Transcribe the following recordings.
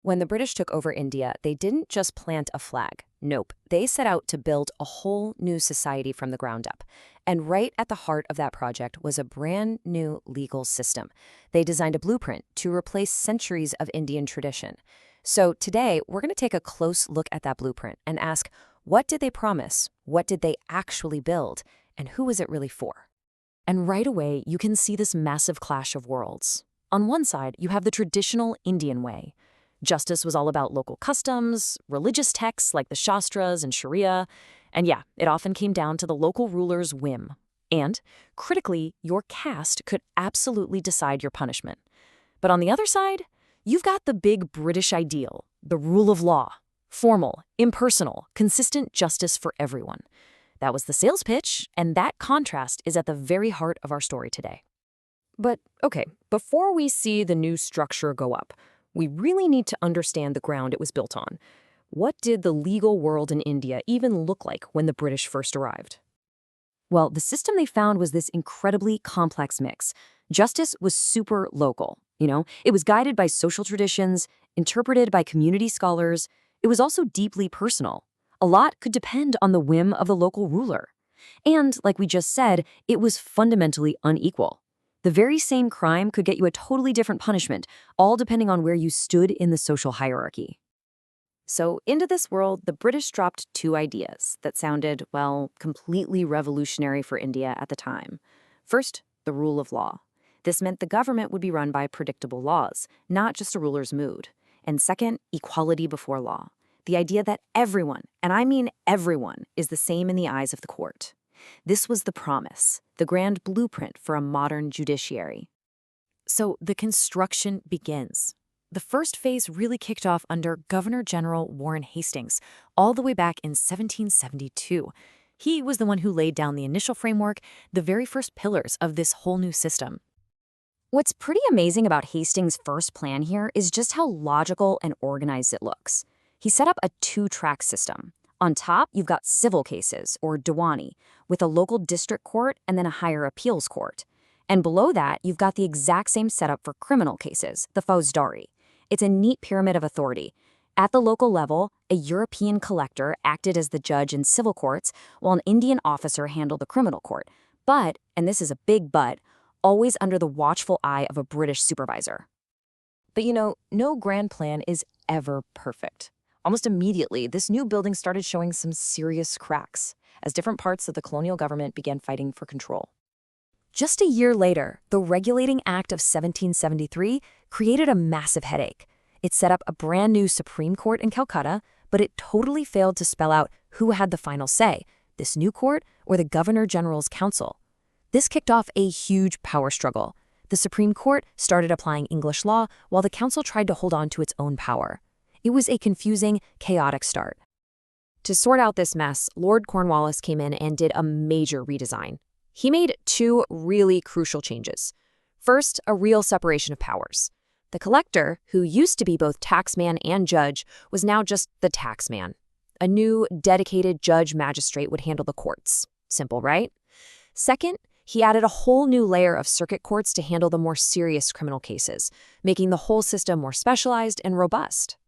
When the British took over India, they didn't just plant a flag. Nope, they set out to build a whole new society from the ground up. And right at the heart of that project was a brand new legal system. They designed a blueprint to replace centuries of Indian tradition. So today, we're going to take a close look at that blueprint and ask, what did they promise? What did they actually build? And who was it really for? And right away, you can see this massive clash of worlds. On one side, you have the traditional Indian way. Justice was all about local customs, religious texts like the Shastras and Sharia, and yeah, it often came down to the local ruler's whim. And, critically, your caste could absolutely decide your punishment. But on the other side, you've got the big British ideal, the rule of law. Formal, impersonal, consistent justice for everyone. That was the sales pitch, and that contrast is at the very heart of our story today. But, okay, before we see the new structure go up, we really need to understand the ground it was built on. What did the legal world in India even look like when the British first arrived? Well, the system they found was this incredibly complex mix. Justice was super local, It was guided by social traditions, interpreted by community scholars. It was also deeply personal. A lot could depend on the whim of the local ruler. And, like we just said, it was fundamentally unequal. The very same crime could get you a totally different punishment, all depending on where you stood in the social hierarchy. So into this world, the British dropped two ideas that sounded, well, completely revolutionary for India at the time. First, the rule of law. This meant the government would be run by predictable laws, not just a ruler's mood. And second, equality before law. The idea that everyone, and I mean everyone, is the same in the eyes of the court. This was the promise, the grand blueprint for a modern judiciary. So the construction begins. The first phase really kicked off under Governor-General Warren Hastings, all the way back in 1772. He was the one who laid down the initial framework, the very first pillars of this whole new system. What's pretty amazing about Hastings' first plan here is just how logical and organized it looks. He set up a two-track system. On top, you've got civil cases, or Diwani, with a local district court and then a higher appeals court. And below that, you've got the exact same setup for criminal cases, the Fauzdari. It's a neat pyramid of authority. At the local level, a European collector acted as the judge in civil courts, while an Indian officer handled the criminal court. But, and this is a big but, always under the watchful eye of a British supervisor. But no grand plan is ever perfect. Almost immediately, this new building started showing some serious cracks as different parts of the colonial government began fighting for control. Just a year later, the Regulating Act of 1773 created a massive headache. It set up a brand new Supreme Court in Calcutta, but it totally failed to spell out who had the final say, this new court or the Governor-General's Council. This kicked off a huge power struggle. The Supreme Court started applying English law while the Council tried to hold on to its own power. It was a confusing, chaotic start. To sort out this mess, Lord Cornwallis came in and did a major redesign. He made two really crucial changes. First, a real separation of powers. The collector, who used to be both taxman and judge, was now just the taxman. A new, dedicated judge-magistrate would handle the courts. Simple, right? Second, he added a whole new layer of circuit courts to handle the more serious criminal cases, making the whole system more specialized and robust.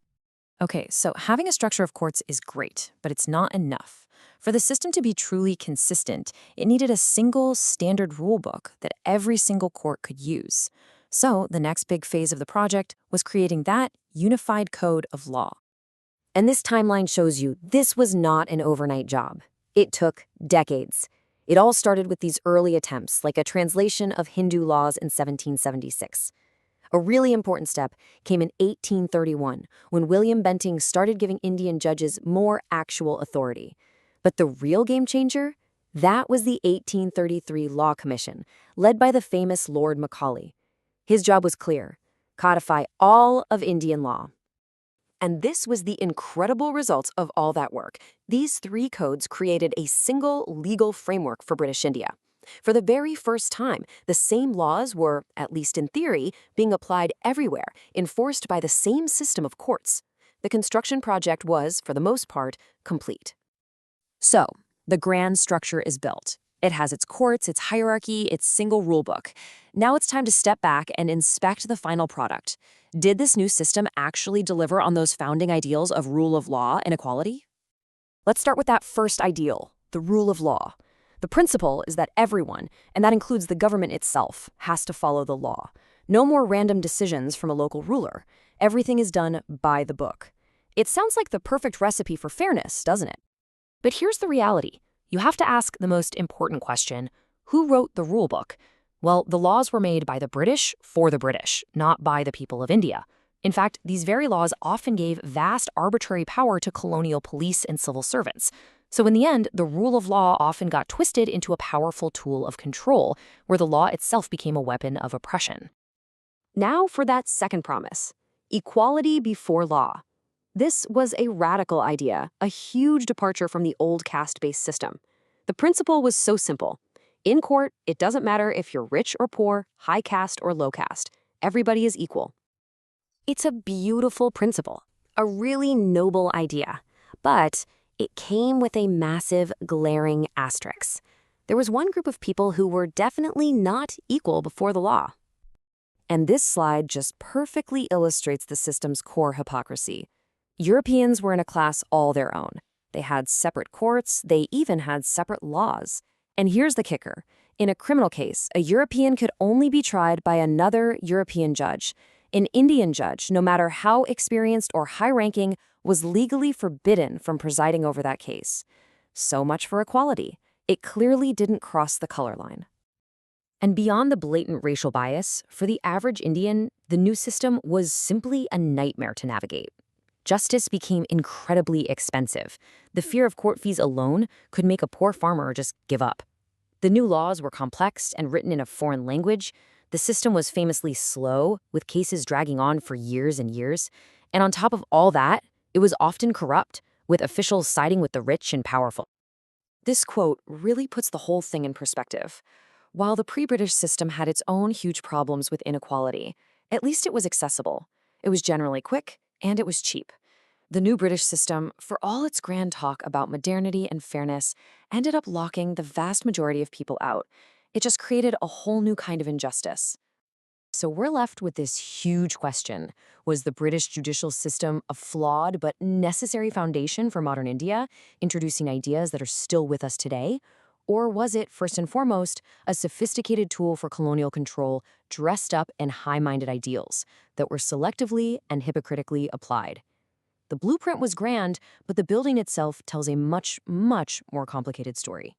Okay, so having a structure of courts is great, but it's not enough. For the system to be truly consistent, it needed a single standard rulebook that every single court could use. So the next big phase of the project was creating that unified code of law. And this timeline shows you this was not an overnight job. It took decades. It all started with these early attempts, like a translation of Hindu laws in 1776. A really important step came in 1831, when William Bentinck started giving Indian judges more actual authority. But the real game changer? That was the 1833 Law Commission, led by the famous Lord Macaulay. His job was clear: codify all of Indian law. And this was the incredible result of all that work. These three codes created a single legal framework for British India. For the very first time, the same laws were, at least in theory, being applied everywhere, enforced by the same system of courts. The construction project was, for the most part, complete. So, the grand structure is built. It has its courts, its hierarchy, its single rulebook. Now it's time to step back and inspect the final product. Did this new system actually deliver on those founding ideals of rule of law and equality? Let's start with that first ideal, the rule of law. The principle is that everyone, and that includes the government itself, has to follow the law. No more random decisions from a local ruler. Everything is done by the book. It sounds like the perfect recipe for fairness, doesn't it? But here's the reality. You have to ask the most important question: who wrote the rule book? Well, the laws were made by the British for the British, not by the people of India. In fact, these very laws often gave vast arbitrary power to colonial police and civil servants. So in the end, the rule of law often got twisted into a powerful tool of control, where the law itself became a weapon of oppression. Now for that second promise: equality before law. This was a radical idea, a huge departure from the old caste-based system. The principle was so simple. In court, it doesn't matter if you're rich or poor, high caste or low caste. Everybody is equal. It's a beautiful principle, a really noble idea. But it came with a massive, glaring asterisk. There was one group of people who were definitely not equal before the law. And this slide just perfectly illustrates the system's core hypocrisy. Europeans were in a class all their own. They had separate courts, they even had separate laws. And here's the kicker. In a criminal case, a European could only be tried by another European judge. An Indian judge, no matter how experienced or high-ranking, was legally forbidden from presiding over that case. So much for equality. It clearly didn't cross the color line. And beyond the blatant racial bias, for the average Indian, the new system was simply a nightmare to navigate. Justice became incredibly expensive. The fear of court fees alone could make a poor farmer just give up. The new laws were complex and written in a foreign language. The system was famously slow, with cases dragging on for years and years. And on top of all that, it was often corrupt, with officials siding with the rich and powerful. This quote really puts the whole thing in perspective. While the pre-British system had its own huge problems with inequality, at least it was accessible. It was generally quick, and it was cheap. The new British system, for all its grand talk about modernity and fairness, ended up locking the vast majority of people out. It just created a whole new kind of injustice. So we're left with this huge question. Was the British judicial system a flawed but necessary foundation for modern India, introducing ideas that are still with us today? Or was it, first and foremost, a sophisticated tool for colonial control dressed up in high-minded ideals that were selectively and hypocritically applied? The blueprint was grand, but the building itself tells a much, much more complicated story.